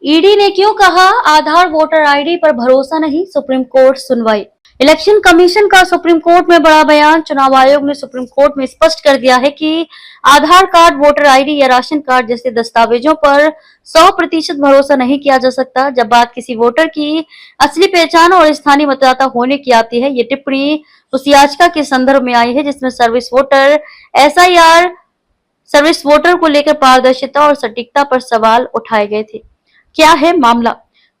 ED ने क्यों कहा आधार वोटर आईडी पर भरोसा नहीं, सुप्रीम कोर्ट सुनवाई। इलेक्शन कमीशन का सुप्रीम कोर्ट में बड़ा बयान। चुनाव आयोग ने सुप्रीम कोर्ट में स्पष्ट कर दिया है कि आधार कार्ड, वोटर आईडी या राशन कार्ड जैसे दस्तावेजों पर 100% भरोसा नहीं किया जा सकता। जब बात किसी वोटर की असली पहचान और स्थानीय मतदाता होने की आती है, ये टिप्पणी उस याचिका के संदर्भ में आई है जिसमें service voter SIR service voter को लेकर पारदर्शिता और सटीकता पर सवाल उठाए गए थे। क्या है मामला?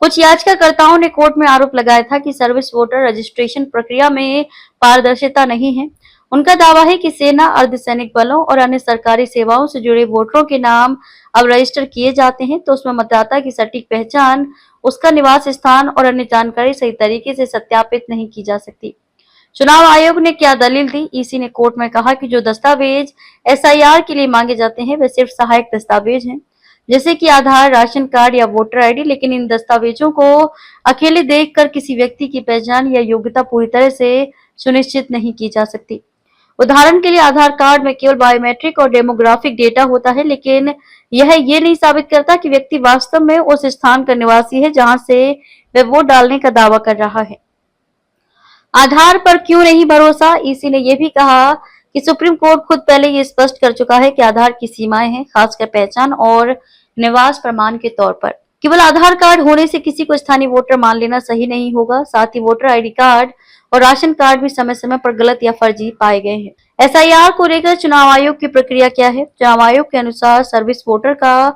कुछ याचिकाकर्ताओं ने कोर्ट में आरोप लगाया था कि सर्विस वोटर रजिस्ट्रेशन प्रक्रिया में पारदर्शिता नहीं है। उनका दावा है कि सेना, अर्धसैनिक बलों और अन्य सरकारी सेवाओं से जुड़े वोटरों के नाम अब रजिस्टर किए जाते हैं तो उसमें मतदाता की सटीक पहचान, उसका निवास स्थान और अन्य जानकारी सही तरीके से सत्यापित नहीं की जा सकती। चुनाव आयोग ने क्या दलील दी? ईसी ने कोर्ट में कहा कि जो दस्तावेज SIR के लिए मांगे जाते हैं वे सिर्फ सहायक दस्तावेज हैं, जैसे कि आधार, राशन कार्ड या वोटर आईडी, लेकिन इन दस्तावेजों को अकेले देखकर किसी व्यक्ति की पहचान या योग्यता पूरी तरह से सुनिश्चित नहीं की जा सकती। उदाहरण के लिए आधार कार्ड में केवल बायोमेट्रिक और डेमोग्राफिक डेटा होता है, लेकिन यह ये नहीं साबित करता कि व्यक्ति वास्तव में उस स्थान का निवासी है जहां से वह वोट डालने का दावा कर रहा है। आधार पर क्यों नहीं भरोसा? ईसी ने यह भी कहा कि सुप्रीम कोर्ट खुद पहले ये स्पष्ट कर चुका है कि आधार की सीमाएं हैं, खासकर पहचान और निवास प्रमाण के तौर पर। केवल आधार कार्ड होने से किसी को स्थानीय वोटर मान लेना सही नहीं होगा। साथ ही वोटर आईडी कार्ड और राशन कार्ड भी समय समय पर गलत या फर्जी पाए गए हैं। SIR को लेकर चुनाव आयोग की प्रक्रिया क्या है? चुनाव आयोग के अनुसार सर्विस वोटर का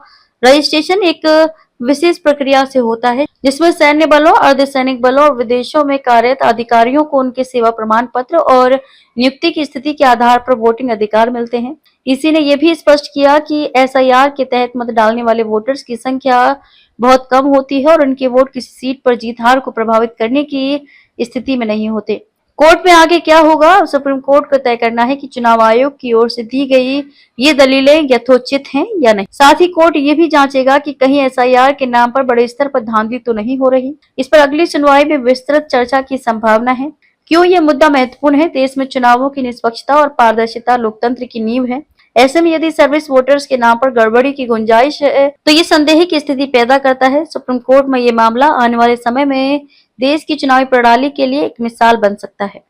रजिस्ट्रेशन एक विशेष प्रक्रिया से होता है जिसमें सैन्य बलों, अर्धसैनिक बलों और विदेशों में कार्यरत अधिकारियों को उनके सेवा प्रमाण पत्र और नियुक्ति की स्थिति के आधार पर वोटिंग अधिकार मिलते हैं। इसी ने यह भी स्पष्ट किया कि SIR के तहत मत डालने वाले वोटर्स की संख्या बहुत कम होती है और उनके वोट किसी सीट पर जीत हार को प्रभावित करने की स्थिति में नहीं होते। कोर्ट में आगे क्या होगा? सुप्रीम कोर्ट को तय करना है कि चुनाव आयोग की ओर से दी गई ये दलीलें यथोचित हैं या नहीं। साथ ही कोर्ट ये भी जांचेगा कि कहीं SIR के नाम पर बड़े स्तर पर धांधली तो नहीं हो रही। इस पर अगली सुनवाई में विस्तृत चर्चा की संभावना है। क्यों ये मुद्दा महत्वपूर्ण है? देश में चुनावों की निष्पक्षता और पारदर्शिता लोकतंत्र की नींव है। ऐसे में यदि सर्विस वोटर्स के नाम पर गड़बड़ी की गुंजाइश है तो ये संदेह की स्थिति पैदा करता है। सुप्रीम कोर्ट में ये मामला आने वाले समय में देश की चुनावी प्रणाली के लिए एक मिसाल बन सकता है।